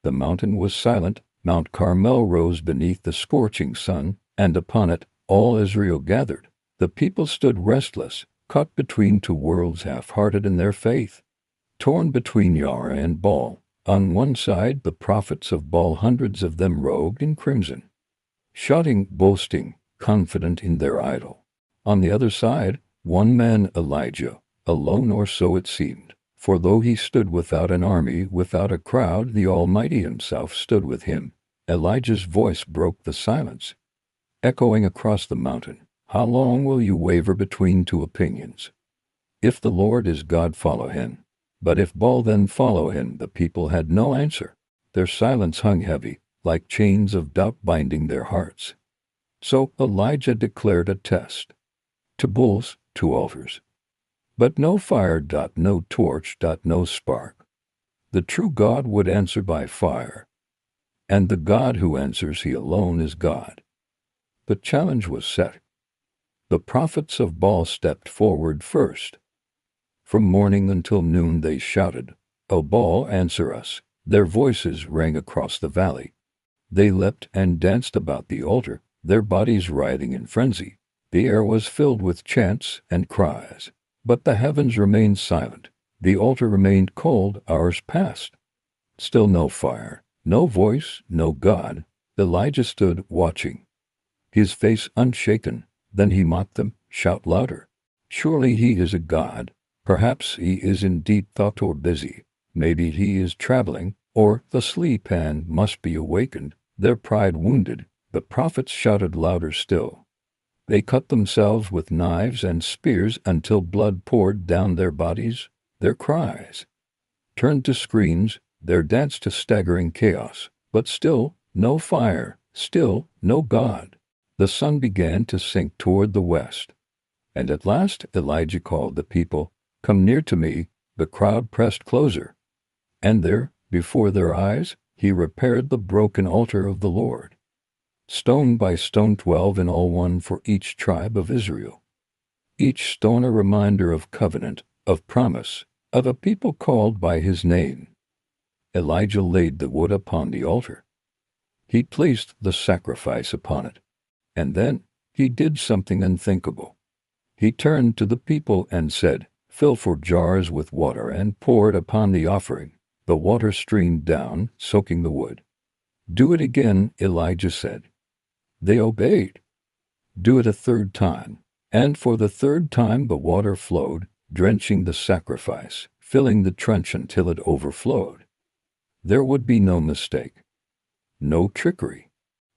The mountain was silent. Mount Carmel rose beneath the scorching sun, and upon it all Israel gathered. The people stood restless, caught between two worlds, half-hearted in their faith, torn between Yahweh and Baal. On one side the prophets of Baal, hundreds of them robed in crimson, shouting, boasting, confident in their idol. On the other side, one man, Elijah, alone, or so it seemed. For though he stood without an army, without a crowd, the Almighty himself stood with him. Elijah's voice broke the silence, echoing across the mountain. How long will you waver between two opinions? If the Lord is God, follow him. But if Baal, then follow him. The people had no answer. Their silence hung heavy, like chains of doubt binding their hearts. So Elijah declared a test. To bulls, to altars. But no fire, no torch, no spark. The true God would answer by fire. And the God who answers, he alone is God. The challenge was set. The prophets of Baal stepped forward first. From morning until noon they shouted, "O Baal, answer us." Their voices rang across the valley. They leapt and danced about the altar, their bodies writhing in frenzy. The air was filled with chants and cries. But the heavens remained silent. The altar remained cold. Hours passed. Still no fire, no voice, no God. Elijah stood watching, his face unshaken. Then he mocked them. "Shout louder. Surely he is a god. Perhaps he is in deep thought or busy. Maybe he is traveling, or the sleep hand must be awakened." Their pride wounded, the prophets shouted louder still. They cut themselves with knives and spears until blood poured down their bodies. Their cries turned to screams, their dance to staggering chaos. But still no fire, still no God. The sun began to sink toward the west. And at last Elijah called the people, "Come near to me." The crowd pressed closer. And there, before their eyes, he repaired the broken altar of the Lord. Stone by stone, 12 in all, one for each tribe of Israel. Each stone a reminder of covenant, of promise, of a people called by his name. Elijah laid the wood upon the altar. He placed the sacrifice upon it. And then he did something unthinkable. He turned to the people and said, "Fill 4 jars with water and pour it upon the offering." The water streamed down, soaking the wood. "Do it again," Elijah said. They obeyed. "Do it a 3rd time." And for the 3rd time the water flowed, drenching the sacrifice, filling the trench until it overflowed. There would be no mistake, no trickery.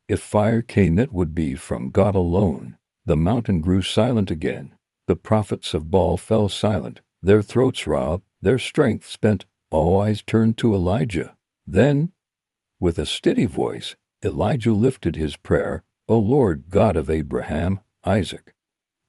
If fire came, it would be from God alone. The mountain grew silent again. The prophets of Baal fell silent, their throats raw, their strength spent. All eyes turned to Elijah. Then, with a steady voice, Elijah lifted his prayer, "O Lord God of Abraham, Isaac,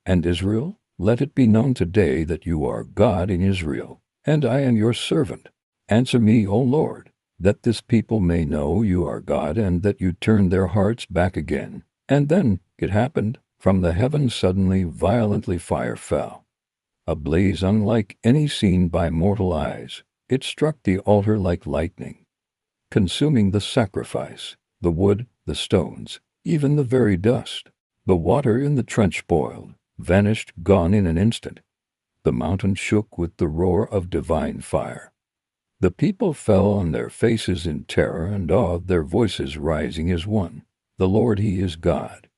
and Israel, let it be known today that you are God in Israel, and I am your servant. Answer me, O Lord, that this people may know you are God and that you turn their hearts back again." And then it happened. From the heavens suddenly, violently, fire fell. A blaze unlike any seen by mortal eyes. It struck the altar like lightning, consuming the sacrifice, the wood, the stones, even the very dust. The water in the trench boiled, vanished, gone in an instant. The mountain shook with the roar of divine fire. The people fell on their faces in terror and awe, their voices rising as one. "The Lord, he is God.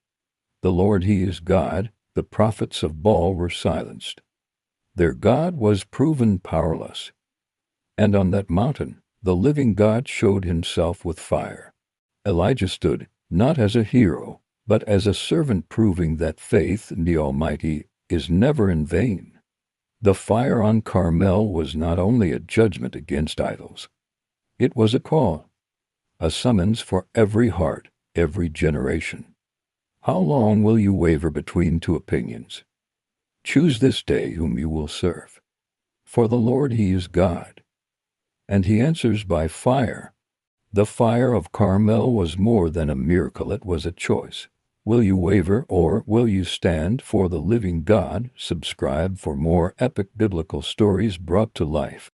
The Lord, he is God." The prophets of Baal were silenced. Their God was proven powerless. And on that mountain, the living God showed himself with fire. Elijah stood, not as a hero, but as a servant, proving that faith in the Almighty is never in vain. The fire on Carmel was not only a judgment against idols. It was a call, a summons for every heart, every generation. How long will you waver between two opinions? Choose this day whom you will serve. For the Lord, he is God, and he answers by fire. The fire of Carmel was more than a miracle, it was a choice. Will you waver or will you stand for the living God? Subscribe for more epic biblical stories brought to life.